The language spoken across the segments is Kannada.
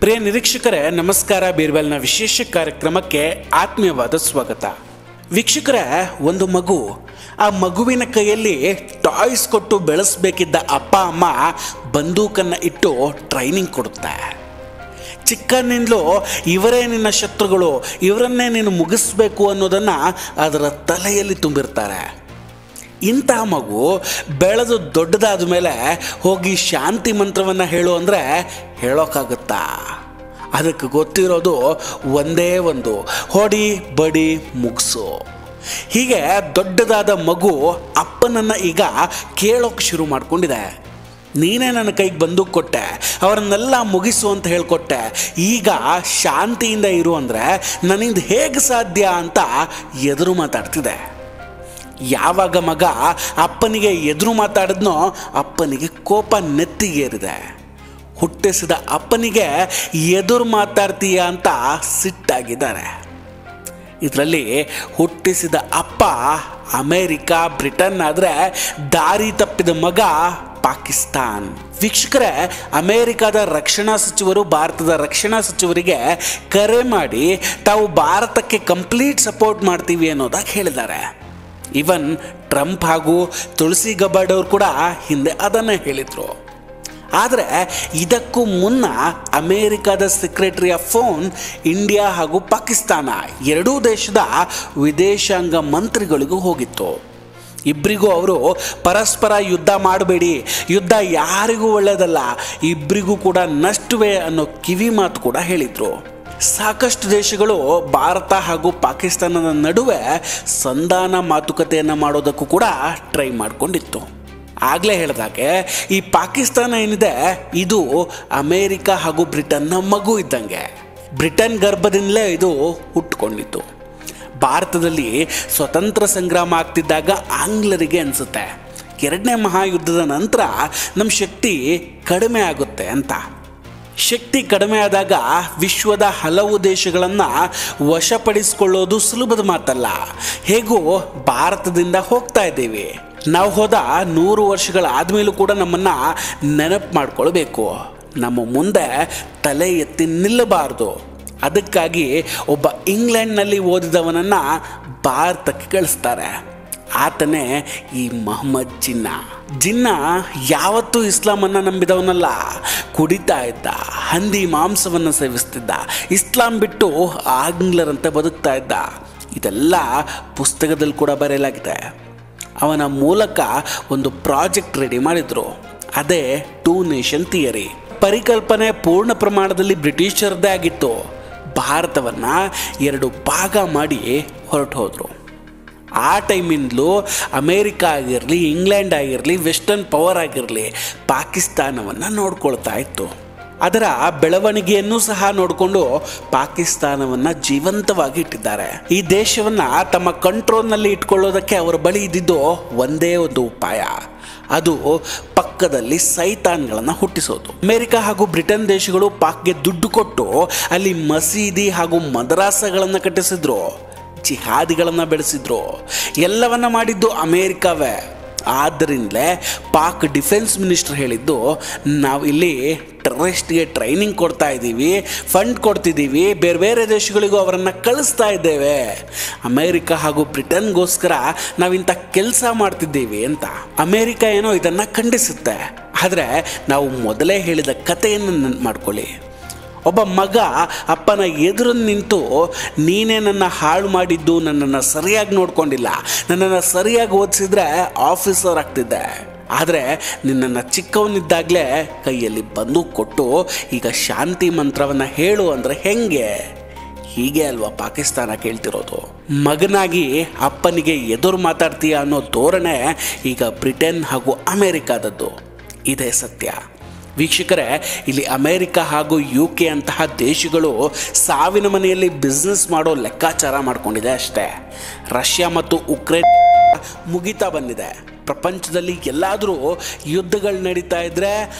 ಪ್ರಿಯ ನಿರೀಕ್ಷಕರೇ ನಮಸ್ಕಾರ. ಬೀರ್ಬಲ್ನ ವಿಶೇಷ ಕಾರ್ಯಕ್ರಮಕ್ಕೆ ಆತ್ಮೀಯವಾದ ಸ್ವಾಗತ. ವೀಕ್ಷಕರೇ, ಒಂದು ಮಗು, ಆ ಮಗುವಿನ ಕೈಯಲ್ಲಿ ಟಾಯ್ಸ್ ಕೊಟ್ಟು ಬೆಳೆಸಬೇಕಿದ್ದ ಅಪ್ಪ ಅಮ್ಮ ಬಂದೂಕನ್ನು ಇಟ್ಟು ಟ್ರೈನಿಂಗ್ ಕೊಡುತ್ತೆ. ಚಿಕ್ಕನಿಂದಲೂ ಇವರೇ ನಿನ್ನ ಶತ್ರುಗಳು, ಇವರನ್ನೇ ನೀನು ಮುಗಿಸ್ಬೇಕು ಅನ್ನೋದನ್ನು ಅದರ ತಲೆಯಲ್ಲಿ ತುಂಬಿರ್ತಾರೆ. ಇಂಥ ಮಗು ಬೆಳೆದು ದೊಡ್ಡದಾದ ಮೇಲೆ ಹೋಗಿ ಶಾಂತಿ ಮಂತ್ರವನ್ನು ಹೇಳು ಅಂದರೆ ಹೇಳೋಕ್ಕಾಗುತ್ತಾ? ಅದಕ್ಕೆ ಗೊತ್ತಿರೋದು ಒಂದೇ ಒಂದು, ಹೊಡಿ ಬಡಿ ಮುಗಿಸು. ಹೀಗೆ ದೊಡ್ಡದಾದ ಮಗು ಅಪ್ಪನನ್ನು ಈಗ ಕೇಳೋಕೆ ಶುರು ಮಾಡಿಕೊಂಡಿದೆ. ನೀನೇ ನನ್ನ ಕೈಗೆ ಬಂದೂಕು ಕೊಟ್ಟೆ, ಅವರನ್ನೆಲ್ಲ ಮುಗಿಸು ಅಂತ ಹೇಳಿಕೊಟ್ಟೆ, ಈಗ ಶಾಂತಿಯಿಂದ ಇರು ಅಂದರೆ ನನ್ನಿಂದ ಹೇಗೆ ಸಾಧ್ಯ ಅಂತ ಎದುರು ಮಾತಾಡ್ತಿದೆ. ಯಾವಾಗ ಮಗ ಅಪ್ಪನಿಗೆ ಎದುರು ಮಾತಾಡಿದ್ನೋ ಅಪ್ಪನಿಗೆ ಕೋಪ ನೆತ್ತಿಗೇರಿದೆ. ಹುಟ್ಟಿಸಿದ ಅಪ್ಪನಿಗೆ ಎದುರು ಮಾತಾಡ್ತೀಯ ಅಂತ ಸಿಟ್ಟಾಗಿದ್ದಾರೆ. ಇದರಲ್ಲಿ ಹುಟ್ಟಿಸಿದ ಅಪ್ಪ ಅಮೇರಿಕಾ, ಬ್ರಿಟನ್ ಆದರೆ ದಾರಿ ತಪ್ಪಿದ ಮಗ ಪಾಕಿಸ್ತಾನ್. ವೀಕ್ಷಕರೇ, ಅಮೇರಿಕಾದ ರಕ್ಷಣಾ ಸಚಿವರು ಭಾರತದ ರಕ್ಷಣಾ ಸಚಿವರಿಗೆ ಕರೆ ಮಾಡಿ ತಾವು ಭಾರತಕ್ಕೆ ಕಂಪ್ಲೀಟ್ ಸಪೋರ್ಟ್ ಮಾಡ್ತೀವಿ ಅನ್ನೋದಾಗಿ ಹೇಳಿದ್ದಾರೆ. ಈವನ್ ಟ್ರಂಪ್ ಹಾಗೂ ತುಳಸಿ ಗಬ್ಬಾರ್ಡ್ ಅವರು ಕೂಡ ಹಿಂದೆ ಅದನ್ನೇ ಹೇಳಿದರು. ಆದರೆ ಇದಕ್ಕೂ ಮುನ್ನ ಅಮೇರಿಕಾದ ಸೆಕ್ರೆಟರಿ ಆಫ್ ಫೋನ್ ಇಂಡಿಯಾ ಹಾಗೂ ಪಾಕಿಸ್ತಾನ ಎರಡೂ ದೇಶದ ವಿದೇಶಾಂಗ ಮಂತ್ರಿಗಳಿಗೂ ಹೋಗಿತ್ತು. ಇಬ್ಬರಿಗೂ ಅವರು ಪರಸ್ಪರ ಯುದ್ಧ ಮಾಡಬೇಡಿ, ಯುದ್ಧ ಯಾರಿಗೂ ಒಳ್ಳೆಯದಲ್ಲ, ಇಬ್ಬರಿಗೂ ಕೂಡ ನಷ್ಟವೇ ಅನ್ನೋ ಕಿವಿ ಮಾತು ಕೂಡ ಹೇಳಿದರು. ಸಾಕಷ್ಟು ದೇಶಗಳು ಭಾರತ ಹಾಗೂ ಪಾಕಿಸ್ತಾನದ ನಡುವೆ ಸಂಧಾನ ಮಾತುಕತೆಯನ್ನು ಮಾಡೋದಕ್ಕೂ ಕೂಡ ಟ್ರೈ ಮಾಡಿಕೊಂಡಿತ್ತು. ಆಗಲೇ ಹೇಳಿದಾಗೆ ಈ ಪಾಕಿಸ್ತಾನ ಏನಿದೆ ಇದು ಅಮೇರಿಕಾ ಹಾಗೂ ಬ್ರಿಟನ್ನ ಮಗು ಇದ್ದಂಗೆ. ಬ್ರಿಟನ್ ಗರ್ಭದಿಂದಲೇ ಇದು ಹುಟ್ಟುಕೊಂಡಿತ್ತು. ಭಾರತದಲ್ಲಿ ಸ್ವತಂತ್ರ ಸಂಗ್ರಾಮ ಆಗ್ತಿದ್ದಾಗ ಆಂಗ್ಲರಿಗೆ ಅನಿಸುತ್ತೆ ಎರಡನೇ ಮಹಾಯುದ್ಧದ ನಂತರ ನಮ್ಮ ಶಕ್ತಿ ಕಡಿಮೆ ಆಗುತ್ತೆ ಅಂತ. ಶಕ್ತಿ ಕಡಿಮೆ ಆದಾಗ ವಿಶ್ವದ ಹಲವು ದೇಶಗಳನ್ನು ವಶಪಡಿಸಿಕೊಳ್ಳೋದು ಸುಲಭದ ಮಾತಲ್ಲ. ಹೇಗೂ ಭಾರತದಿಂದ ಹೋಗ್ತಾ ಇದ್ದೀವಿ. ನಾವು ಹೋದ 100 ವರ್ಷಗಳಾದಮೇಲೂ ಕೂಡ ನಮ್ಮನ್ನು ನೆನಪು ಮಾಡ್ಕೊಳ್ಬೇಕು. ನಮ್ಮ ಮುಂದೆ ತಲೆ ಎತ್ತಿ ನಿಲ್ಲಬಾರ್ದು. ಅದಕ್ಕಾಗಿ ಒಬ್ಬ ಇಂಗ್ಲೆಂಡ್ನಲ್ಲಿ ಓದಿದವನನ್ನು ಭಾರತಕ್ಕೆ ಕಳಿಸ್ತಾರೆ. ಆತನೇ ಈ ಮೊಹಮ್ಮದ್ ಜಿನ್ನಾ ಯಾವತ್ತೂ ಇಸ್ಲಾಮನ್ನು ನಂಬಿದವನಲ್ಲ. ಕುಡಿತಾ ಇದ್ದ, ಹಂದಿ ಮಾಂಸವನ್ನು ಸೇವಿಸ್ತಿದ್ದ, ಇಸ್ಲಾಂ ಬಿಟ್ಟು ಆಂಗ್ಲರಂತೆ ಬದುಕ್ತಾ ಇದ್ದ. ಇದೆಲ್ಲ ಪುಸ್ತಕದಲ್ಲಿ ಕೂಡ ಬರೆಯಲಾಗಿದೆ. ಅವನ ಮೂಲಕ ಒಂದು ಪ್ರಾಜೆಕ್ಟ್ ರೆಡಿ ಮಾಡಿದ್ರು. ಅದೇ 2 ನೇಷನ್ ಥಿಯರಿ. ಪರಿಕಲ್ಪನೆ ಪೂರ್ಣ ಪ್ರಮಾಣದಲ್ಲಿ ಬ್ರಿಟಿಷರದ್ದೇ ಆಗಿತ್ತು. ಭಾರತವನ್ನು 2 ಭಾಗ ಮಾಡಿ ಹೊರಟು ಹೋದರು. ಆ ಟೈಮಿಂದಲೂ ಅಮೇರಿಕಾ ಆಗಿರಲಿ, ಇಂಗ್ಲೆಂಡ್ ಆಗಿರಲಿ, ವೆಸ್ಟರ್ನ್ ಪವರ್ ಆಗಿರಲಿ ಪಾಕಿಸ್ತಾನವನ್ನು ನೋಡ್ಕೊಳ್ತಾ ಇತ್ತು. ಅದರ ಬೆಳವಣಿಗೆಯನ್ನು ಸಹ ನೋಡಿಕೊಂಡು ಪಾಕಿಸ್ತಾನವನ್ನು ಜೀವಂತವಾಗಿ ಇಟ್ಟಿದ್ದಾರೆ. ಈ ದೇಶವನ್ನು ತಮ್ಮ ಕಂಟ್ರೋಲ್ನಲ್ಲಿ ಇಟ್ಕೊಳ್ಳೋದಕ್ಕೆ ಅವರ ಬಳಿ ಇದ್ದಿದ್ದು ಒಂದೇ ಒಂದು ಉಪಾಯ, ಅದು ಪಕ್ಕದಲ್ಲಿ ಸೈತಾನ್ಗಳನ್ನು ಹುಟ್ಟಿಸೋದು. ಅಮೆರಿಕ ಹಾಗೂ ಬ್ರಿಟನ್ ದೇಶಗಳು ಪಾಕ್ಗೆ ದುಡ್ಡು ಕೊಟ್ಟು ಅಲ್ಲಿ ಮಸೀದಿ ಹಾಗೂ ಮದರಾಸಗಳನ್ನು ಕಟ್ಟಿಸಿದ್ರು, ಜಿಹಾದಿಗಳನ್ನು ಬೆಳೆಸಿದ್ರು. ಎಲ್ಲವನ್ನ ಮಾಡಿದ್ದು ಅಮೇರಿಕಾವೇ. ಆದ್ದರಿಂದಲೇ ಪಾಕ್ ಡಿಫೆನ್ಸ್ ಮಿನಿಸ್ಟರ್ ಹೇಳಿದ್ದು, ನಾವು ಇಲ್ಲಿ ಟೆರರಿಸ್ಟ್ಗೆ ಟ್ರೈನಿಂಗ್ ಕೊಡ್ತಾ ಇದ್ದೀವಿ, ಫಂಡ್ ಕೊಡ್ತಿದ್ದೀವಿ, ಬೇರೆ ಬೇರೆ ದೇಶಗಳಿಗೂ ಅವರನ್ನು ಕಳಿಸ್ತಾ ಇದ್ದೇವೆ, ಅಮೇರಿಕಾ ಹಾಗೂ ಬ್ರಿಟನ್ಗೋಸ್ಕರ ನಾವಿಂಥ ಕೆಲಸ ಮಾಡ್ತಿದ್ದೀವಿ ಅಂತ. ಅಮೇರಿಕ ಏನೋ ಇದನ್ನು ಖಂಡಿಸುತ್ತೆ. ಆದರೆ ನಾವು ಮೊದಲೇ ಹೇಳಿದ ಕಥೆಯನ್ನು ನೆನಪು ಮಾಡ್ಕೊಳ್ಳಿ. ಒಬ್ಬ ಮಗ ಅಪ್ಪನ ಎದುರು ನಿಂತು, ನೀನೇ ನನ್ನ ಹಾಳು ಮಾಡಿದ್ದು, ನನ್ನನ್ನು ಸರಿಯಾಗಿ ನೋಡ್ಕೊಂಡಿಲ್ಲ, ನನ್ನನ್ನು ಸರಿಯಾಗಿ ಓದಿಸಿದ್ರೆ ಆಫೀಸರ್ ಆಗ್ತಿದ್ದೆ, ಆದರೆ ನಿನ್ನನ್ನು ಚಿಕ್ಕವನಿದ್ದಾಗಲೇ ಕೈಯಲ್ಲಿ ಬಂದೂಕು ಕೊಟ್ಟು ಈಗ ಶಾಂತಿ ಮಂತ್ರವನ್ನು ಹೇಳು ಅಂದರೆ ಹೆಂಗೆ? ಹೀಗೆ ಅಲ್ವಾ ಪಾಕಿಸ್ತಾನ ಕೇಳ್ತಿರೋದು. ಮಗನಾಗಿ ಅಪ್ಪನಿಗೆ ಎದುರು ಮಾತಾಡ್ತೀಯ ಅನ್ನೋ ಧೋರಣೆ ಈಗ ಬ್ರಿಟನ್ ಹಾಗೂ ಅಮೇರಿಕಾದದ್ದು. ಇದೇ ಸತ್ಯ. ವೀಕ್ಷಕರೇ, ಇಲ್ಲಿ ಅಮೇರಿಕಾ ಹಾಗೂ UK ಅಂತಹ ದೇಶಗಳು ಸಾವಿನ ಮನೆಯಲ್ಲಿ ಬಿಸ್ನೆಸ್ ಮಾಡೋ ಲೆಕ್ಕಾಚಾರ ಮಾಡಿಕೊಂಡಿದೆ ಅಷ್ಟೇ. ರಷ್ಯಾ ಮತ್ತು ಉಕ್ರೇನ್ ಮುಗಿತಾ ಬಂದಿದೆ. ಪ್ರಪಂಚದಲ್ಲಿ ಎಲ್ಲಾದರೂ ಯುದ್ಧಗಳು ನಡೀತಾ ಇದ್ದರೆ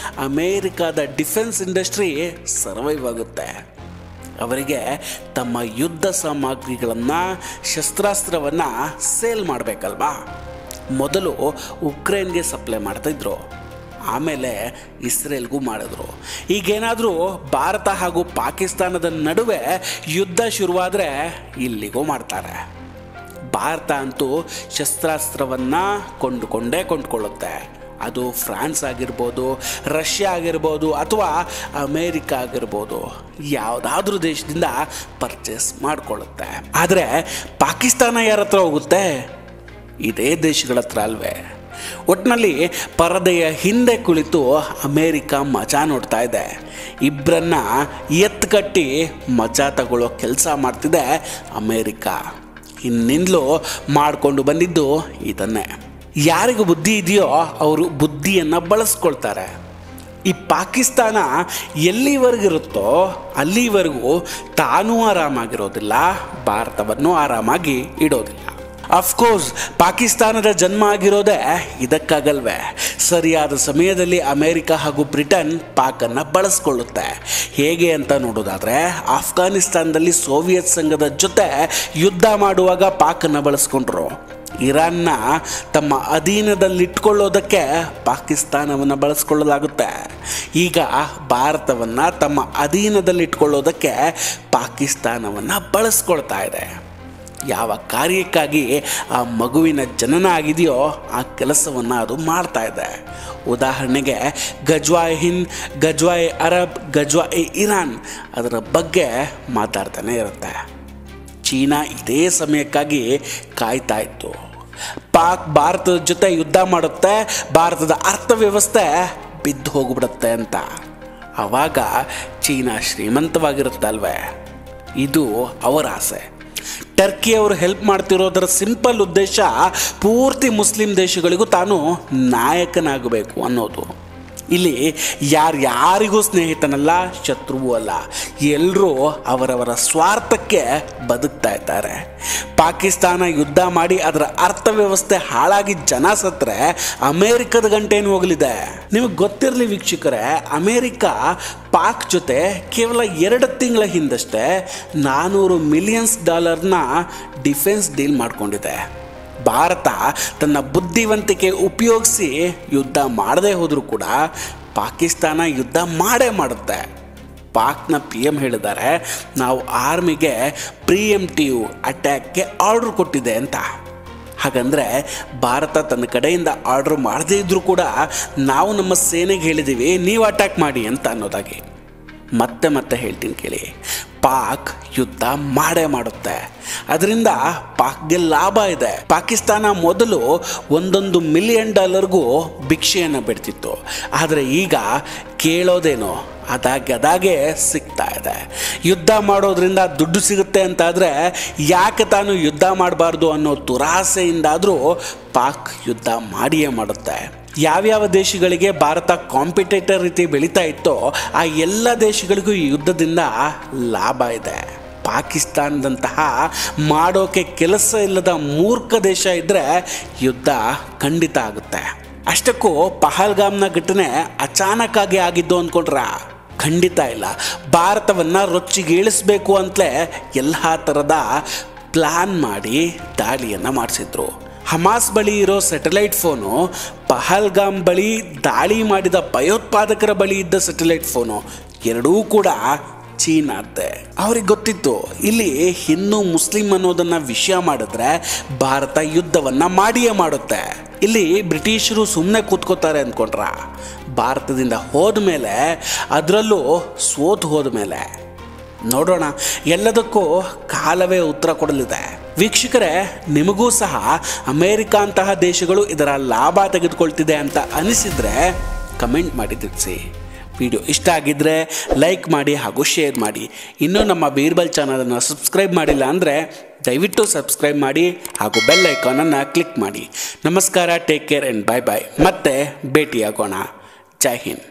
ಅಮೇರಿಕಾದ ಡಿಫೆನ್ಸ್ ಇಂಡಸ್ಟ್ರಿ ಸರ್ವೈವ್ ಆಗುತ್ತೆ. ಅವರಿಗೆ ತಮ್ಮ ಯುದ್ಧ ಸಾಮಗ್ರಿಗಳನ್ನು, ಶಸ್ತ್ರಾಸ್ತ್ರವನ್ನು ಸೇಲ್ ಮಾಡಬೇಕಲ್ವಾ. ಮೊದಲು ಉಕ್ರೇನ್ಗೆ ಸಪ್ಲೈ ಮಾಡ್ತಾಯಿದ್ರು. ಆಮೇಲೆ ಇಸ್ರೇಲ್ಗೂ ಮಾಡಿದ್ರು. ಈಗೇನಾದರೂ ಭಾರತ ಹಾಗೂ ಪಾಕಿಸ್ತಾನದ ನಡುವೆ ಯುದ್ಧ ಶುರುವಾದರೆ ಇಲ್ಲಿಗೂ ಮಾಡ್ತಾರೆ. ಭಾರತ ಅಂತೂ ಶಸ್ತ್ರಾಸ್ತ್ರವನ್ನು ಕೊಂಡುಕೊಳ್ಳುತ್ತೆ. ಅದು ಫ್ರಾನ್ಸ್ ಆಗಿರ್ಬೋದು, ರಷ್ಯಾ ಆಗಿರ್ಬೋದು, ಅಥವಾ ಅಮೇರಿಕ ಆಗಿರ್ಬೋದು, ಯಾವುದಾದ್ರೂ ದೇಶದಿಂದ ಪರ್ಚೇಸ್ ಮಾಡಿಕೊಳ್ಳುತ್ತೆ. ಆದರೆ ಪಾಕಿಸ್ತಾನ ಯಾರ ಹತ್ರ ಹೋಗುತ್ತೆ? ಇದೇ ದೇಶಗಳ ಹತ್ರ ಅಲ್ವೇ. ಒಟ್ಟಿನಲ್ಲಿ ಪರದೆಯ ಹಿಂದೆ ಕುಳಿತು ಅಮೇರಿಕ ಮಜಾ ನೋಡ್ತಾ ಇದೆ. ಇಬ್ಬರನ್ನ ಎತ್ಕಟ್ಟಿ ಮಜಾ ತಗೊಳ್ಳೋ ಕೆಲಸ ಮಾಡ್ತಿದೆ ಅಮೇರಿಕ. ಇನ್ನಿಂದಲೂ ಮಾಡಿಕೊಂಡು ಬಂದಿದ್ದು ಇದನ್ನೇ. ಯಾರಿಗೂ ಬುದ್ಧಿ ಇದೆಯೋ ಅವರು ಬುದ್ಧಿಯನ್ನು ಬಳಸ್ಕೊಳ್ತಾರೆ. ಈ ಪಾಕಿಸ್ತಾನ ಎಲ್ಲಿವರೆಗಿರುತ್ತೋ ಅಲ್ಲಿವರೆಗೂ ತಾನೂ ಆರಾಮಾಗಿರೋದಿಲ್ಲ, ಭಾರತವನ್ನು ಆರಾಮಾಗಿ ಇಡೋದಿಲ್ಲ. ಅಫ್ಕೋರ್ಸ್ ಪಾಕಿಸ್ತಾನದ ಜನ್ಮ ಆಗಿರೋದೇ ಇದಕ್ಕಾಗಲ್ವೇ. ಸರಿಯಾದ ಸಮಯದಲ್ಲಿ ಅಮೇರಿಕ ಹಾಗೂ ಬ್ರಿಟನ್ ಪಾಕನ್ನು ಬಳಸ್ಕೊಳ್ಳುತ್ತೆ. ಹೇಗೆ ಅಂತ ನೋಡೋದಾದರೆ, ಆಫ್ಘಾನಿಸ್ತಾನದಲ್ಲಿ ಸೋವಿಯತ್ ಸಂಘದ ಜೊತೆ ಯುದ್ಧ ಮಾಡುವಾಗ ಪಾಕನ್ನು ಬಳಸ್ಕೊಂಡ್ರು. ಇರಾನ್ನ ತಮ್ಮ ಅಧೀನದಲ್ಲಿಟ್ಕೊಳ್ಳೋದಕ್ಕೆ ಪಾಕಿಸ್ತಾನವನ್ನು ಬಳಸ್ಕೊಳ್ಳಲಾಗುತ್ತೆ. ಈಗ ಭಾರತವನ್ನು ತಮ್ಮ ಅಧೀನದಲ್ಲಿಟ್ಕೊಳ್ಳೋದಕ್ಕೆ ಪಾಕಿಸ್ತಾನವನ್ನು ಬಳಸ್ಕೊಳ್ತಾ ಇದೆ. ಯಾವ ಕಾರ್ಯಕ್ಕಾಗಿ ಆ ಮಗುವಿನ ಜನನ ಆಗಿದೆಯೋ ಆ ಕೆಲಸವನ್ನು ಅದು ಮಾಡ್ತಾ ಇದೆ. ಉದಾಹರಣೆಗೆ ಗಜ್ವಾಯ್ ಹಿಂದ್, ಗಜ್ವಾಯ್ ಅರಬ್, ಗಜ್ವಾಯ್ ಇರಾನ್ ಅದರ ಬಗ್ಗೆ ಮಾತಾಡ್ತಾನೆ ಇರುತ್ತೆ. ಚೀನಾ ಇದೇ ಸಮಯಕ್ಕಾಗಿ ಕಾಯ್ತಾ ಇತ್ತು. ಪಾಕ್ ಭಾರತದ ಜೊತೆ ಯುದ್ಧ ಮಾಡುತ್ತೆ, ಭಾರತದ ಅರ್ಥವ್ಯವಸ್ಥೆ ಬಿದ್ದು ಹೋಗ್ಬಿಡುತ್ತೆ ಅಂತ. ಆವಾಗ ಚೀನಾ ಶ್ರೀಮಂತವಾಗಿರುತ್ತಲ್ವೇ. ಇದು ಅವರ ಆಸೆ. ಟರ್ಕಿ ಅವರು ಹೆಲ್ಪ್ ಮಾಡ್ತಿರೋದರ ಸಿಂಪಲ್ ಉದ್ದೇಶ ಪೂರ್ತಿ ಮುಸ್ಲಿಂ ದೇಶಗಳಿಗೂ ತಾನು ನಾಯಕನಾಗಬೇಕು ಅನ್ನೋದು. ಇಲ್ಲಿ ಯಾರಿಗೂ ಸ್ನೇಹಿತನಲ್ಲ, ಶತ್ರುವೂ ಅಲ್ಲ. ಎಲ್ಲರೂ ಅವರವರ ಸ್ವಾರ್ಥಕ್ಕೆ ಬದುಕ್ತಾ ಇದ್ದಾರೆ. ಪಾಕಿಸ್ತಾನ ಯುದ್ಧ ಮಾಡಿ ಅದರ ಅರ್ಥವ್ಯವಸ್ಥೆ ಹಾಳಾಗಿ ಜನ ಸತ್ತರೆ ಅಮೇರಿಕದ ಗಂಟೇನು ಹೋಗಲಿದೆ. ನಿಮಗೆ ಗೊತ್ತಿರಲಿ ವೀಕ್ಷಕರೇ, ಅಮೇರಿಕ ಪಾಕ್ ಜೊತೆ ಕೇವಲ 2 ತಿಂಗಳ ಹಿಂದಷ್ಟೇ $400 ಮಿಲಿಯನ್ ಡಿಫೆನ್ಸ್ ಡೀಲ್ ಮಾಡಿಕೊಂಡಿದೆ. ಭಾರತ ತನ್ನ ಬುದ್ಧಿವಂತಿಕೆ ಉಪಯೋಗಿಸಿ ಯುದ್ಧ ಮಾಡದೇ ಹೋದರೂ ಕೂಡ ಪಾಕಿಸ್ತಾನ ಯುದ್ಧ ಮಾಡುತ್ತೆ. ಪಾಕ್ನ PM ಹೇಳಿದ್ದಾರೆ, ನಾವು ಆರ್ಮಿಗೆ ಪ್ರಿಎಂಪ್ಟಿವ್ ಅಟ್ಯಾಕ್ಗೆ ಆರ್ಡರ್ ಕೊಟ್ಟಿದೆ ಅಂತ. ಹಾಗಂದರೆ ಭಾರತ ತನ್ನ ಕಡೆಯಿಂದ ಆರ್ಡರ್ ಮಾಡದೇ ಇದ್ದರೂ ಕೂಡ ನಾವು ನಮ್ಮ ಸೇನೆಗೆ ಹೇಳಿದ್ದೀವಿ ನೀವು ಅಟ್ಯಾಕ್ ಮಾಡಿ ಅಂತ ಅನ್ನೋದಾಗಿ. ಮತ್ತೆ ಹೇಳ್ತೀನಿ ಕೇಳಿ, ಪಾಕ್ ಯುದ್ಧ ಮಾಡುತ್ತೆ. ಅದರಿಂದ ಪಾಕ್ಗೆ ಲಾಭ ಇದೆ. ಪಾಕಿಸ್ತಾನ ಮೊದಲು $1 ಮಿಲಿಯನ್ ಭಿಕ್ಷೆಯನ್ನು ಬಿಡ್ತಿತ್ತು. ಆದರೆ ಈಗ ಕೇಳೋದೇನೋ ಅದಾಗೆ ಸಿಗ್ತಾ ಇದೆ. ಯುದ್ಧ ಮಾಡೋದ್ರಿಂದ ದುಡ್ಡು ಸಿಗುತ್ತೆ ಅಂತಾದರೆ ಯಾಕೆ ತಾನು ಯುದ್ಧ ಮಾಡಬಾರ್ದು ಅನ್ನೋ ದುರಾಸೆಯಿಂದಾದರೂ ಪಾಕ್ ಯುದ್ಧ ಮಾಡುತ್ತೆ. ಯಾವ್ಯಾವ ದೇಶಗಳಿಗೆ ಭಾರತ ಕಾಂಪಿಟೇಟರ್ ರೀತಿ ಬೆಳೀತಾ ಇತ್ತೋ ಆ ಎಲ್ಲ ದೇಶಗಳಿಗೂ ಈ ಯುದ್ಧದಿಂದ ಲಾಭ ಇದೆ. ಪಾಕಿಸ್ತಾನದಂತಹ ಮಾಡೋಕೆ ಕೆಲಸ ಇಲ್ಲದ ಮೂರ್ಖ ದೇಶ ಇದ್ದರೆ ಯುದ್ಧ ಖಂಡಿತ ಆಗುತ್ತೆ. ಅಷ್ಟಕ್ಕೂ ಪಹಲ್ಗಾಮ್ನ ಘಟನೆ ಅಚಾನಕ್ಕಾಗಿ ಆಗಿದ್ದು ಅಂದ್ಕೊಂಡ್ರ? ಖಂಡಿತ ಇಲ್ಲ. ಭಾರತವನ್ನು ರೊಚ್ಚಿಗೇಳಿಸ್ಬೇಕು ಅಂತಲೇ ಎಲ್ಲ ಥರದ ಪ್ಲ್ಯಾನ್ ಮಾಡಿ ದಾಳಿಯನ್ನು ಮಾಡಿಸಿದ್ರು. ಹಮಾಸ್ ಬಳಿ ಇರೋ ಸ್ಯಾಟಲೈಟ್ ಫೋನು, ಪಹಲ್ಗಾಮ್ ಬಳಿ ದಾಳಿ ಮಾಡಿದ ಭಯೋತ್ಪಾದಕರ ಬಳಿ ಇದ್ದ ಸ್ಯಾಟಲೈಟ್ ಫೋನು ಎರಡೂ ಕೂಡ ಚೀನಾದ್ದೇ. ಅವ್ರಿಗೆ ಗೊತ್ತಿತ್ತು ಇಲ್ಲಿ ಹಿಂದೂ ಮುಸ್ಲಿಂ ಅನ್ನೋದನ್ನ ವಿಷಯ ಮಾಡಿದ್ರೆ ಭಾರತ ಯುದ್ಧವನ್ನ ಮಾಡುತ್ತೆ. ಇಲ್ಲಿ ಬ್ರಿಟಿಷರು ಸುಮ್ಮನೆ ಕೂತ್ಕೋತಾರೆ ಅಂದ್ಕೊಂಡ್ರ? ಭಾರತದಿಂದ ಹೋದ್ಮೇಲೆ, ಅದರಲ್ಲೂ ಸೋತು ಹೋದ್ಮೇಲೆ ನೋಡೋಣ. ಎಲ್ಲದಕ್ಕೂ ಕಾಲವೇ ಉತ್ತರ ಕೊಡಲಿದೆ. ವೀಕ್ಷಕರೇ, ನಿಮಗೂ ಸಹ ಅಮೇರಿಕ ಅಂತಹ ದೇಶಗಳು ಇದರ ಲಾಭ ತೆಗೆದುಕೊಳ್ತಿದೆ ಅಂತ ಅನಿಸಿದರೆ ಕಮೆಂಟ್ ಮಾಡಿ ತಿಳಿಸಿ. ವಿಡಿಯೋ ಇಷ್ಟ ಆಗಿದ್ದರೆ ಲೈಕ್ ಮಾಡಿ ಹಾಗೂ ಶೇರ್ ಮಾಡಿ. ಇನ್ನೂ ನಮ್ಮ ಬೀರ್ಬಲ್ ಚಾನಲನ್ನು ಸಬ್ಸ್ಕ್ರೈಬ್ ಮಾಡಿಲ್ಲ ಅಂದರೆ ದಯವಿಟ್ಟು ಸಬ್ಸ್ಕ್ರೈಬ್ ಮಾಡಿ ಹಾಗೂ ಬೆಲ್ ಐಕಾನನ್ನು ಕ್ಲಿಕ್ ಮಾಡಿ. ನಮಸ್ಕಾರ, ಟೇಕ್ ಕೇರ್ ಆ್ಯಂಡ್ ಬಾಯ್ ಬಾಯ್. ಮತ್ತೆ ಭೇಟಿಯಾಗೋಣ. ಜೈ ಹಿಂದ್.